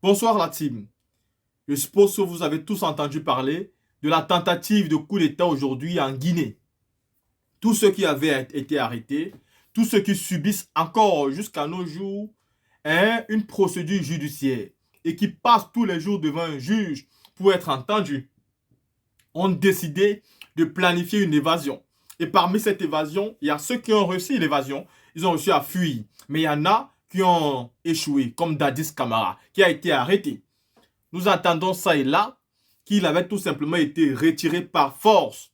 Bonsoir la team. Je suppose que vous avez tous entendu parler de la tentative de coup d'État aujourd'hui en Guinée. Tous ceux qui avaient été arrêtés, tous ceux qui subissent encore jusqu'à nos jours une procédure judiciaire et qui passent tous les jours devant un juge pour être entendus, ont décidé de planifier une évasion. Et parmi cette évasion, il y a ceux qui ont réussi l'évasion, ils ont réussi à fuir. Mais il y en a qui ont échoué, comme Dadis Camara, qui a été arrêté. Nous entendons ça et là, qu'il avait tout simplement été retiré par force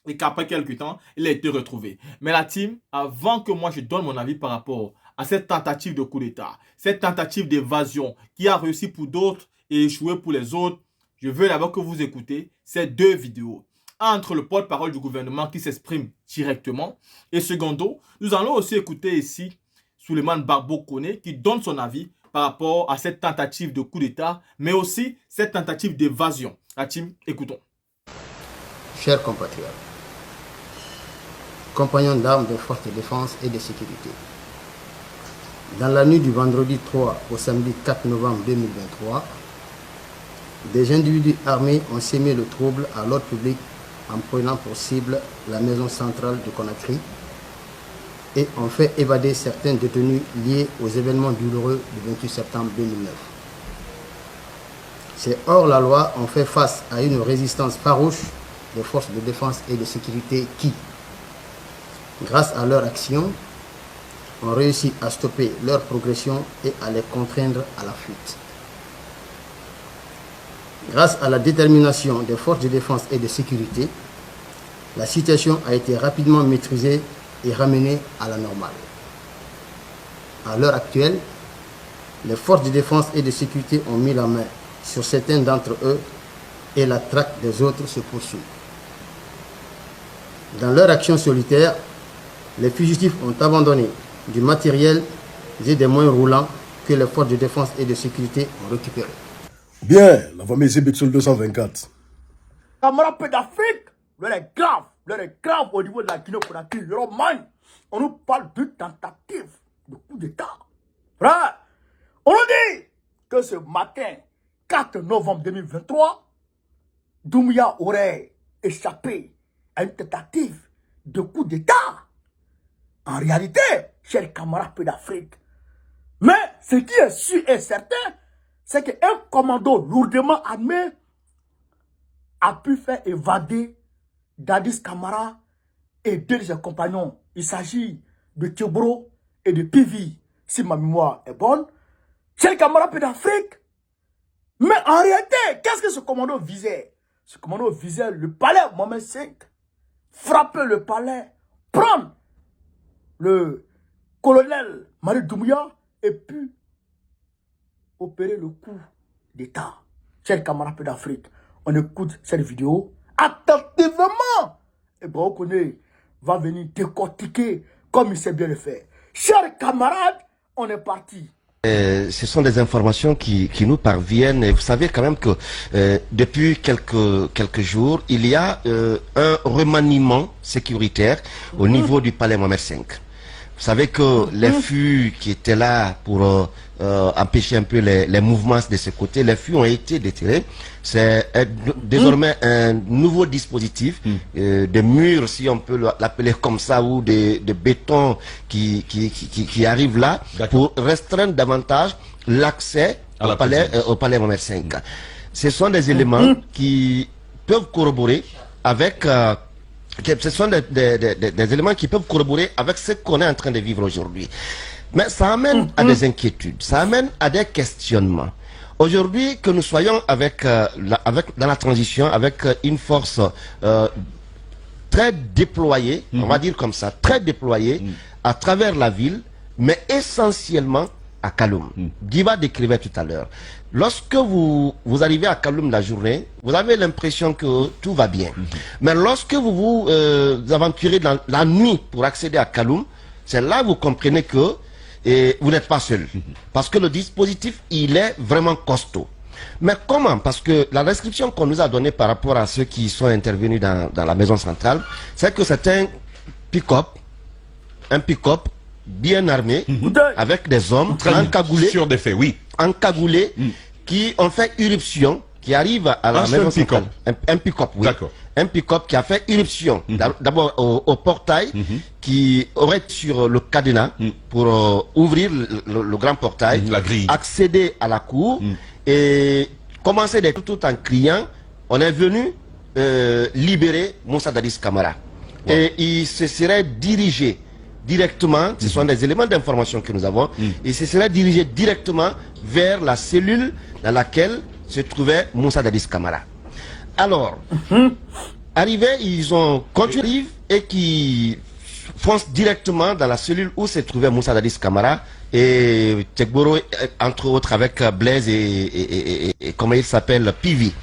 et qu'après quelques temps, il a été retrouvé. Mais la team, avant que moi je donne mon avis par rapport à cette tentative de coup d'État, cette tentative d'évasion qui a réussi pour d'autres et échoué pour les autres, je veux d'abord que vous écoutez ces deux vidéos. Entre le porte-parole du gouvernement qui s'exprime directement et secondo, nous allons aussi écouter ici Souleymane Barbo Koné qui donne son avis par rapport à cette tentative de coup d'État, mais aussi cette tentative d'évasion. La team, écoutons. Chers compatriotes, compagnons d'armes des forces de défense et de sécurité, dans la nuit du vendredi 3 au samedi 4 novembre 2023, des individus armés ont sémé le trouble à l'ordre public en prenant pour cible la maison centrale de Conakry et ont fait évader certains détenus liés aux événements douloureux du 28 septembre 2009. Ces hors-la-loi ont fait face à une résistance farouche des forces de défense et de sécurité qui, grâce à leur action, ont réussi à stopper leur progression et à les contraindre à la fuite. Grâce à la détermination des forces de défense et de sécurité, la situation a été rapidement maîtrisée et ramenée à la normale. À l'heure actuelle, les forces de défense et de sécurité ont mis la main sur certains d'entre eux et la traque des autres se poursuit. Dans leur action solitaire, les fugitifs ont abandonné du matériel et des moyens roulants que les forces de défense et de sécurité ont récupérés. Bien, la famille Zébexol 224. Camarades peu d'Afrique, l'heure est grave au niveau de la Guinée-Conakry. On nous parle de tentative de coup d'État. Frère, on nous dit que ce matin, 4 novembre 2023, Doumbouya aurait échappé à une tentative de coup d'État. En réalité, chers camarades peu d'Afrique, mais ce qui est sûr et certain, c'est qu'un commando lourdement armé a pu faire évader Dadis Camara et deux de ses compagnons. Il s'agit de Tchobro et de Pivi, si ma mémoire est bonne. Chers camarades d'Afrique, mais en réalité, qu'est-ce que ce commando visait? Ce commando visait le palais Mohamed V, frapper le palais, prendre le colonel Mali Doumbouya et puis opérer le coup d'État. Chers camarades d'Afrique, on écoute cette vidéo attentivement. Et Baokone va venir décortiquer comme il sait bien le faire. Chers camarades, on est parti. Ce sont des informations qui nous parviennent. Et vous savez quand même que depuis quelques jours, il y a un remaniement sécuritaire au niveau du palais Mohamed V. Vous savez que les fûts qui étaient là pour empêcher un peu les mouvements de ce côté, les fûts ont été déterrés. C'est désormais un nouveau dispositif de murs, si on peut l'appeler comme ça, ou de béton qui arrive là pour restreindre davantage l'accès au palais Mohamed V. Ce sont des éléments qui peuvent corroborer avec ce sont des éléments qui peuvent corroborer avec ce qu'on est en train de vivre aujourd'hui. Mais ça amène à des inquiétudes, ça amène à des questionnements. Aujourd'hui, que nous soyons dans la transition avec une force très déployée, on va dire comme ça, très déployée à travers la ville, mais essentiellement à Kaloum. Diba décrivait tout à l'heure. Lorsque vous arrivez à Kaloum la journée, vous avez l'impression que tout va bien. Mais lorsque vous vous aventurez dans la nuit pour accéder à Kaloum, c'est là que vous comprenez que vous n'êtes pas seul. Parce que le dispositif, il est vraiment costaud. Mais comment? Parce que la description qu'on nous a donnée par rapport à ceux qui sont intervenus dans la maison centrale, c'est que c'est un pick-up bien armé, avec des hommes encagoulés. Sur des faits, oui. Encagoulés, qui ont fait irruption, qui arrivent à la maison centrale. Un pick-up, oui. D'accord. Un pick-up qui a fait irruption, d'abord au portail, qui aurait sur le cadenas pour ouvrir le grand portail, la grille, accéder à la cour et commencer tout en criant, on est venu libérer Moussa Dadis Camara. Et il se serait dirigé directement, ce sont des éléments d'information que nous avons, il se serait dirigé directement vers la cellule dans laquelle se trouvait Moussa Dadis Camara. Alors, arrivés, ils ont continué et qui foncent directement dans la cellule où se trouvait Moussa Dadis Camara et Tekboro, entre autres avec Blaise et comment il s'appelle, Pivi.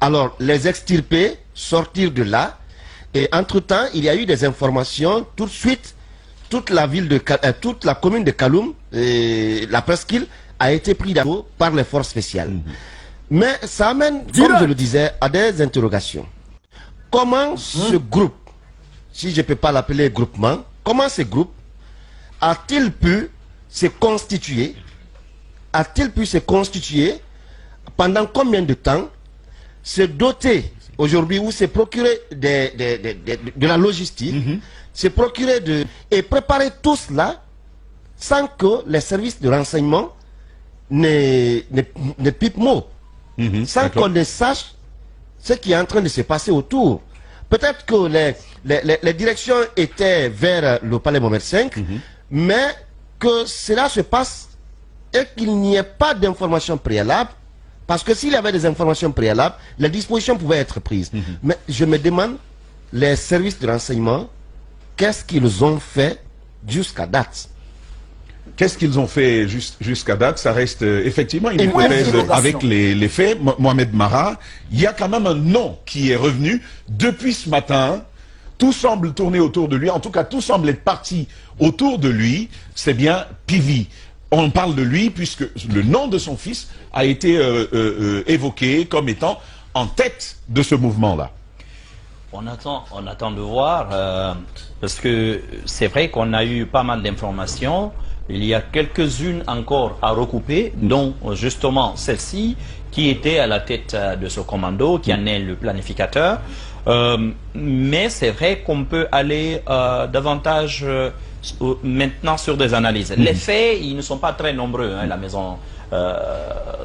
Alors, les extirper, sortir de là, et entre-temps, il y a eu des informations, tout de suite, toute la commune de Kaloum, la presqu'île, a été prise d'assaut par les forces spéciales. Mais ça amène, comme je le disais, à des interrogations. Comment ce groupe, si je ne peux pas l'appeler groupement, comment ce groupe a-t-il pu se constituer? A-t-il pu se constituer pendant combien de temps? Se doter aujourd'hui ou se procurer de la logistique, se procurer et préparer tout cela sans que les services de renseignement ne pipent mot. Sans qu'on ne sache ce qui est en train de se passer autour. Peut-être que les directions étaient vers le palais Mohamed V, mais que cela se passe et qu'il n'y ait pas d'informations préalables, parce que s'il y avait des informations préalables, les dispositions pouvaient être prises. Mais je me demande, les services de renseignement, qu'est-ce qu'ils ont fait jusqu'à date? Qu'est-ce qu'ils ont fait jusqu'à date? Ça reste effectivement une hypothèse avec les faits. Mohamed Mara, il y a quand même un nom qui est revenu depuis ce matin. Tout semble tourner autour de lui. En tout cas, tout semble être parti autour de lui. C'est bien Pivi. On parle de lui puisque le nom de son fils a été évoqué comme étant en tête de ce mouvement-là. On attend de voir, parce que c'est vrai qu'on a eu pas mal d'informations. Il y a quelques-unes encore à recouper, dont justement celle-ci, qui était à la tête de ce commando, qui en est le planificateur. Mais c'est vrai qu'on peut aller davantage maintenant sur des analyses. Les faits, ils ne sont pas très nombreux. Hein, la maison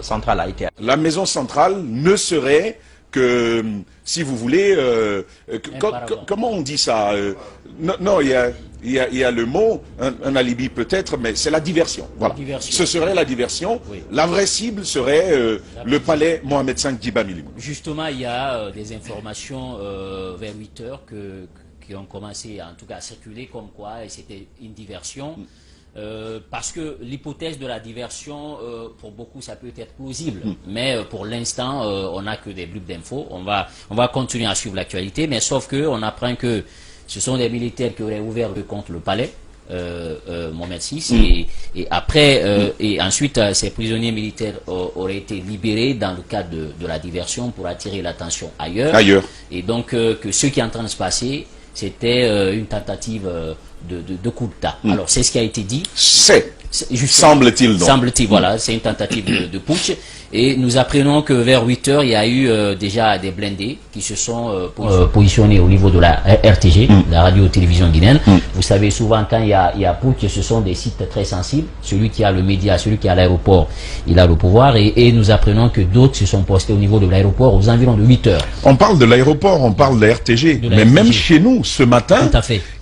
centrale a été... La maison centrale ne serait que, si vous voulez, comment on dit ça? Non, il y a le mot, un alibi peut-être, mais c'est la diversion. Voilà. Ce serait la diversion. Oui. La vraie cible serait le palais Mohamed V d'Iba Milimou. Justement, il y a des informations vers 8 heures qui ont commencé en tout cas à circuler comme quoi c'était une diversion. Parce que l'hypothèse de la diversion, pour beaucoup, ça peut être plausible. Mais pour l'instant, on n'a que des bribes d'infos. On va continuer à suivre l'actualité, mais sauf qu'on apprend que ce sont des militaires qui auraient ouvert contre le palais, Mohamed VI, et après, et ensuite, ces prisonniers militaires auraient été libérés dans le cadre de la diversion pour attirer l'attention ailleurs. Et donc, que ce qui est en train de se passer, c'était une tentative de coup d'État. Alors, c'est ce qui a été dit. Semble-t-il donc. Semble-t-il, voilà, c'est une tentative de putsch. Et nous apprenons que vers 8 heures, il y a eu déjà des blindés qui se sont positionnés au niveau de la RTG, la radio-télévision guinéenne. Vous savez, souvent, quand il y a putsch, ce sont des sites très sensibles. Celui qui a le média, celui qui a l'aéroport, il a le pouvoir. Et nous apprenons que d'autres se sont postés au niveau de l'aéroport aux environs de 8 heures. On parle de l'aéroport, on parle de la RTG. Mais même chez nous, ce matin,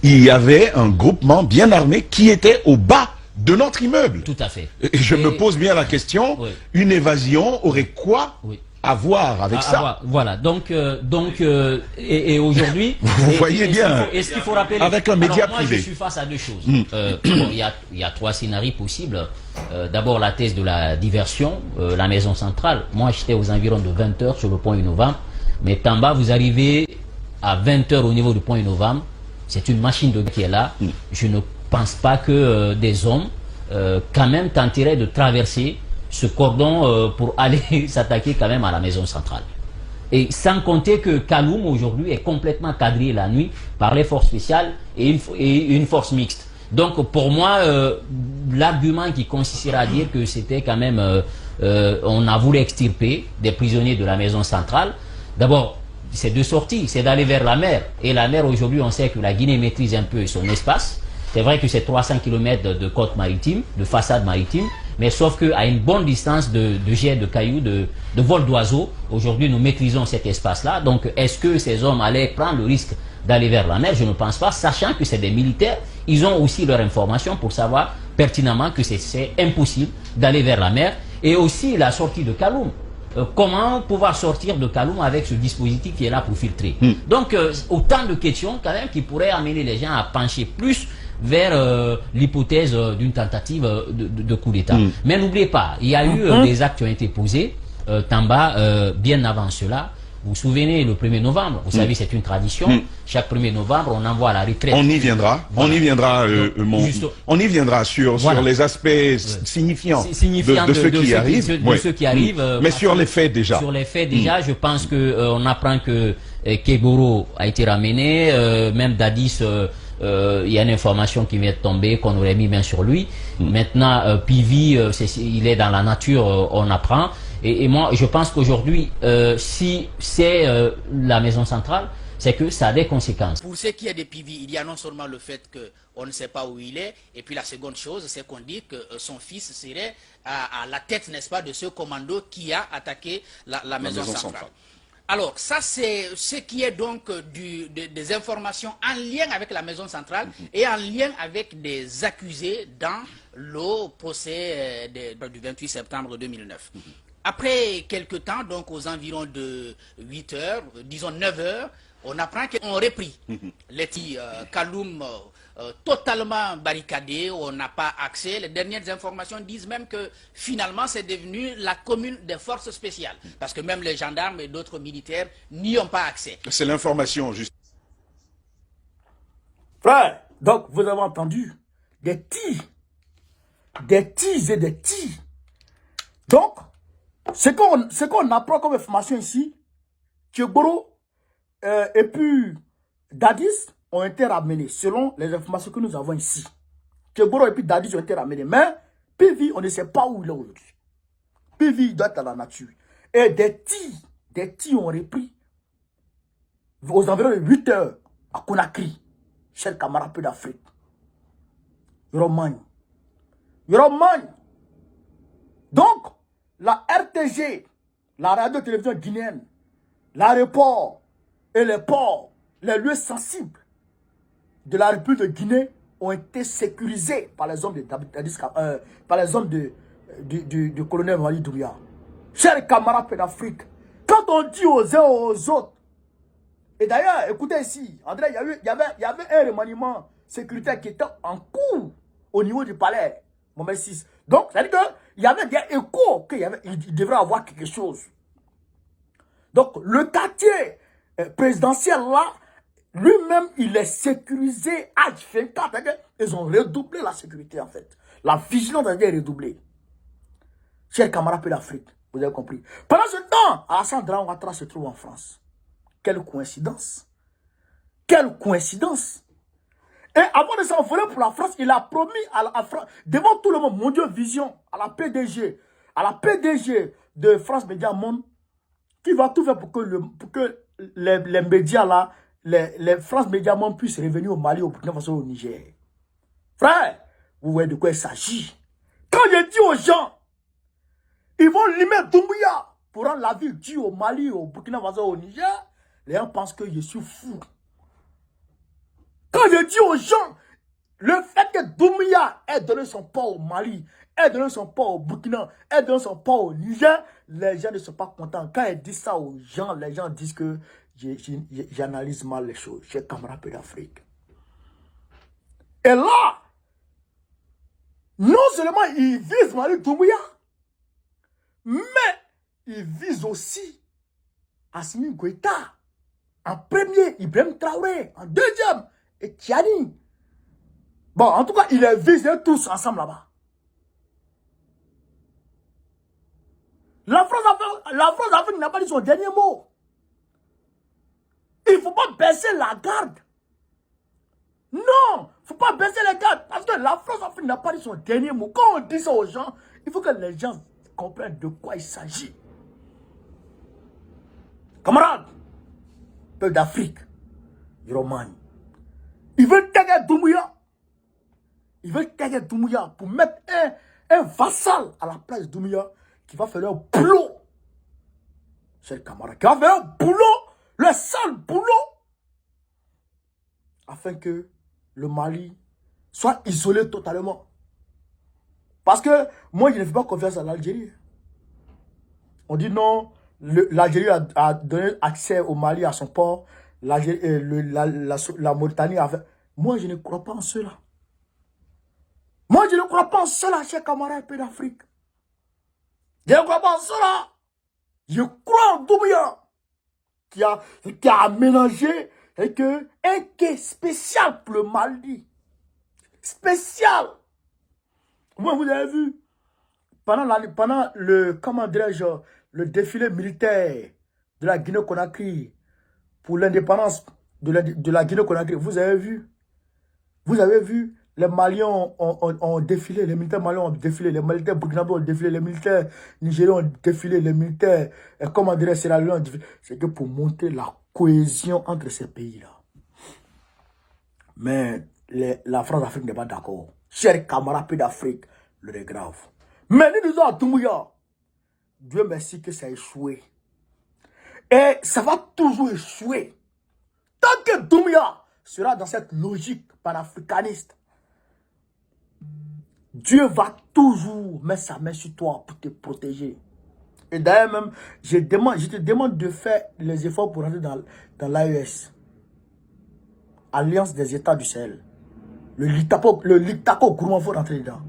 il y avait un groupement bien armé qui était au bas de notre immeuble. Tout à fait. Et je me pose bien la question, une évasion aurait quoi à voir avec ça? Voilà, donc et aujourd'hui... Vous voyez bien, est-ce qu'il faut rappeler... avec un média moi, privé. Je suis face à deux choses. Il y a trois scénarios possibles. D'abord, la thèse de la diversion, la maison centrale. Moi, j'étais aux environs de 20 h sur le pont Innovam. Mais Tamba, vous arrivez à 20 h au niveau du pont Innovam. C'est une machine de guerre qui est là. Je ne pense pas que des hommes quand même tenteraient de traverser ce cordon pour aller s'attaquer quand même à la maison centrale. Et sans compter que Kaloum aujourd'hui est complètement quadrillé la nuit par les forces spéciales et une force mixte. Donc pour moi, l'argument qui consisterait à dire que c'était quand même on a voulu extirper des prisonniers de la maison centrale. D'abord, c'est deux sorties, c'est d'aller vers la mer. Et la mer, aujourd'hui, on sait que la Guinée maîtrise un peu son espace. C'est vrai que c'est 300 km de côte maritime, de façade maritime, mais sauf qu'à une bonne distance de jets de cailloux, de vol d'oiseaux, aujourd'hui nous maîtrisons cet espace-là. Donc est-ce que ces hommes allaient prendre le risque d'aller vers la mer? Je ne pense pas, sachant que c'est des militaires, ils ont aussi leur information pour savoir pertinemment que c'est impossible d'aller vers la mer. Et aussi la sortie de Kaloum. Comment pouvoir sortir de Kaloum avec ce dispositif qui est là pour filtrer? Donc autant de questions quand même qui pourraient amener les gens à pencher plus vers l'hypothèse d'une tentative de coup d'État. Mais n'oubliez pas, il y a eu des actes qui ont été posés, Tamba, bien avant cela. Vous vous souvenez, le 1er novembre, vous savez, c'est une tradition. Chaque 1er novembre, on envoie à la retraite. On y viendra. Voilà. On y viendra, on y viendra sur les aspects signifiants de ceux qui arrivent. De ceux qui arrivent. Mais sur les faits déjà. Sur les faits déjà, je pense que on apprend que Kegoro a été ramené, même Dadis. Il y a une information qui vient de tomber, qu'on aurait mis main sur lui. Maintenant, Pivi, il est dans la nature, on apprend. Et moi, je pense qu'aujourd'hui, si c'est la maison centrale, c'est que ça a des conséquences. Pour ce qui est de Pivi, il y a non seulement le fait qu'on ne sait pas où il est, et puis la seconde chose, c'est qu'on dit que son fils serait à la tête, n'est-ce pas, de ce commando qui a attaqué la maison centrale. Alors, ça, c'est ce qui est donc des informations en lien avec la maison centrale et en lien avec des accusés dans le procès du 28 septembre 2009. Après quelques temps, donc aux environs de 8 heures, disons 9 heures, on apprend qu'on repris les petits Kaloum totalement barricadés, on n'a pas accès. Les dernières informations disent même que finalement c'est devenu la commune des forces spéciales. Parce que même les gendarmes et d'autres militaires n'y ont pas accès. C'est l'information, juste. Frère, donc vous avez entendu des tirs et des tirs. Donc, ce qu'on apprend comme information ici, Kegoro et puis Dadis ont été ramenés, selon les informations que nous avons ici. Kegoro et puis Dadis ont été ramenés. Mais Pivi, on ne sait pas où il est aujourd'hui. Pivi doit être dans la nature. Et des tirs ont repris aux environs de 8 heures à Conakry, cher camarade peu d'Afrique. Romagne. Donc, la RTG, la radio-télévision guinéenne, l'aéroport et les ports, les lieux sensibles de la République de Guinée ont été sécurisés par les hommes du colonel Wali Doumbouya. Chers camarades d'Afrique, quand on dit aux uns aux autres, et d'ailleurs, écoutez ici, André, il y avait un remaniement sécuritaire qui était en cours au niveau du palais, Mohamed VI. Donc, ça veut dire qu'il y avait des échos qu'il devrait avoir quelque chose. Donc, le quartier présidentiel là, lui-même, il est sécurisé H24. Ils ont redoublé la sécurité en fait. La vigilance a été redoublée. Chers camarades de l'Afrique, vous avez compris. Pendant ce temps, Alassane Dramane Ouattara se trouve en France. Quelle coïncidence. Quelle coïncidence. Et avant de s'envoler pour la France, il a promis à la France, devant tout le monde, mon Dieu, vision, à la PDG de France Média Monde, qui va tout faire pour que les médias là, les France Média Monde puissent revenir au Mali, au Burkina Faso, au Niger. Frère, vous voyez de quoi il s'agit. Quand je dis aux gens, ils vont limer Doumbouya pour rendre la vie due au Mali, au Burkina Faso, au Niger, les gens pensent que je suis fou. Quand je dis aux gens, le fait que Doumbouya ait donné son port au Mali, ait donné son port au Burkina, ait donné son port au Niger, les gens ne sont pas contents. Quand ils disent ça aux gens, les gens disent que j'analyse mal les choses. J'ai camarade d'Afrique. Et là, non seulement ils visent Mali Doumbouya, mais ils visent aussi Assimi Goïta. En premier, Ibrahim Traoré. En deuxième, et Tiani. Bon, en tout cas, ils les visent tous ensemble là-bas. La France Afrique n'a pas dit son dernier mot. Il ne faut pas baisser la garde. Non, il ne faut pas baisser la garde. Parce que la France Afrique n'a pas dit son dernier mot. Quand on dit ça aux gens, il faut que les gens comprennent de quoi il s'agit. Camarades, peuple d'Afrique, Yoromani, ils veulent taguer Doumbouya. Ils veulent taguer Doumbouya pour mettre un vassal à la place de Doumbouya qui va faire leur boulot. Chers camarades, qui va faire un boulot, le sale boulot, afin que le Mali soit isolé totalement. Parce que moi, je ne fais pas confiance à l'Algérie. On dit non, l'Algérie a donné accès au Mali à son port, la Mauritanie avait... Moi, je ne crois pas en cela. Moi, je ne crois pas en cela, chers camarades pays d'Afrique. Je ne crois pas en cela. Je crois en Doumbouya qui a aménagé un quai spécial pour le Mali. Spécial. Moi, vous avez vu, pendant le, comment dirais-je, le défilé militaire de la Guinée-Conakry pour l'indépendance de la Guinée-Conakry, vous avez vu, les Maliens ont défilé, les militaires maliens ont défilé, les militaires burkinabés ont défilé, les militaires nigériens ont défilé, les militaires, comment dirais-je, Sierra Leone ont défilé. C'est que pour montrer la cohésion entre ces pays-là. Mais la France-Afrique n'est pas d'accord. Chers camarades pays d'Afrique, le est grave. Mais nous disons à Doumbouya, Dieu merci que ça a échoué. Et ça va toujours échouer. Tant que Doumbouya sera dans cette logique panafricaniste, Dieu va toujours mettre sa main sur toi pour te protéger. Et d'ailleurs même, je te demande de faire les efforts pour rentrer dans l'AES. Alliance des États du Sahel. Le Litako Gourmand, il faut rentrer dedans.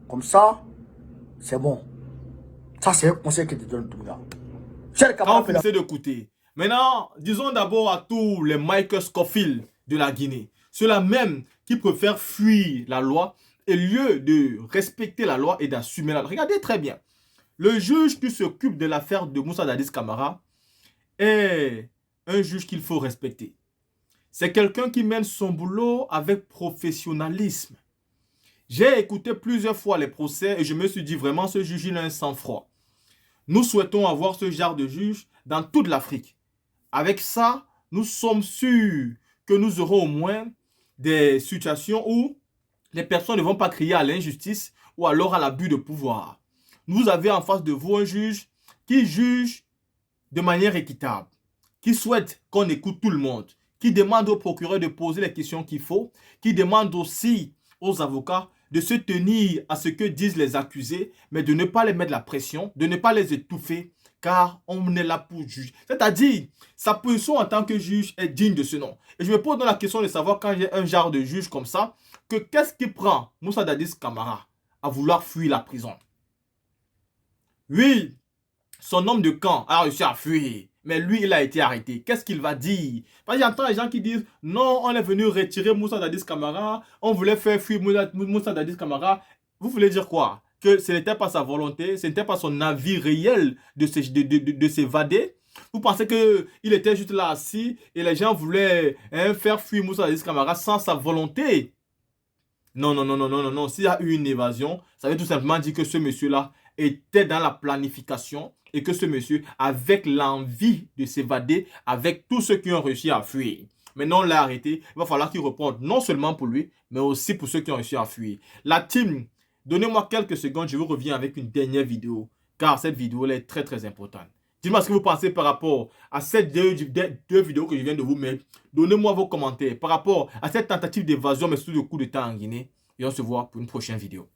Comme ça, c'est bon. Ça, c'est un conseil que je te donne, Doumbouya. C'est de côté. Maintenant, disons d'abord à tous les Michael Scofield de la Guinée. Ceux-là même qui préfèrent fuir la loi et lieu de respecter la loi et d'assumer la loi. Regardez très bien. Le juge qui s'occupe de l'affaire de Moussa Dadis Camara est un juge qu'il faut respecter. C'est quelqu'un qui mène son boulot avec professionnalisme. J'ai écouté plusieurs fois les procès et je me suis dit vraiment ce juge il a un sang-froid. Nous souhaitons avoir ce genre de juge dans toute l'Afrique. Avec ça, nous sommes sûrs que nous aurons au moins des situations où les personnes ne vont pas crier à l'injustice ou alors à l'abus de pouvoir. Vous avez en face de vous un juge qui juge de manière équitable, qui souhaite qu'on écoute tout le monde, qui demande au procureur de poser les questions qu'il faut, qui demande aussi aux avocats de se tenir à ce que disent les accusés, mais de ne pas les mettre la pression, de ne pas les étouffer, car on est là pour juger. C'est-à-dire, sa position en tant que juge est digne de ce nom. Et je me pose dans la question de savoir, quand j'ai un genre de juge comme ça, que qu'est-ce qui prend Moussa Dadis Camara à vouloir fuir la prison? Oui, son homme de camp a réussi à fuir, mais lui, il a été arrêté. Qu'est-ce qu'il va dire? Parce que j'entends les gens qui disent, non, on est venu retirer Moussa Dadis Camara, on voulait faire fuir Moussa Dadis Camara. Vous voulez dire quoi? Que ce n'était pas sa volonté, ce n'était pas son avis réel de s'évader? Vous pensez qu'il était juste là assis et les gens voulaient faire fuir Moussa Dadis Camara sans sa volonté? Non, non, non, non, non, non, non. S'il y a eu une évasion, ça veut tout simplement dire que ce monsieur-là était dans la planification et que ce monsieur, avec l'envie de s'évader, avec tous ceux qui ont réussi à fuir. Maintenant, on l'a arrêté. Il va falloir qu'il réponde non seulement pour lui, mais aussi pour ceux qui ont réussi à fuir. La team, donnez-moi quelques secondes, je vous reviens avec une dernière vidéo, car cette vidéo est très très importante. Dites-moi ce que vous pensez par rapport à ces deux vidéos que je viens de vous mettre. Donnez-moi vos commentaires par rapport à cette tentative d'évasion, mais sous le coup d'État en Guinée. Et on se voit pour une prochaine vidéo.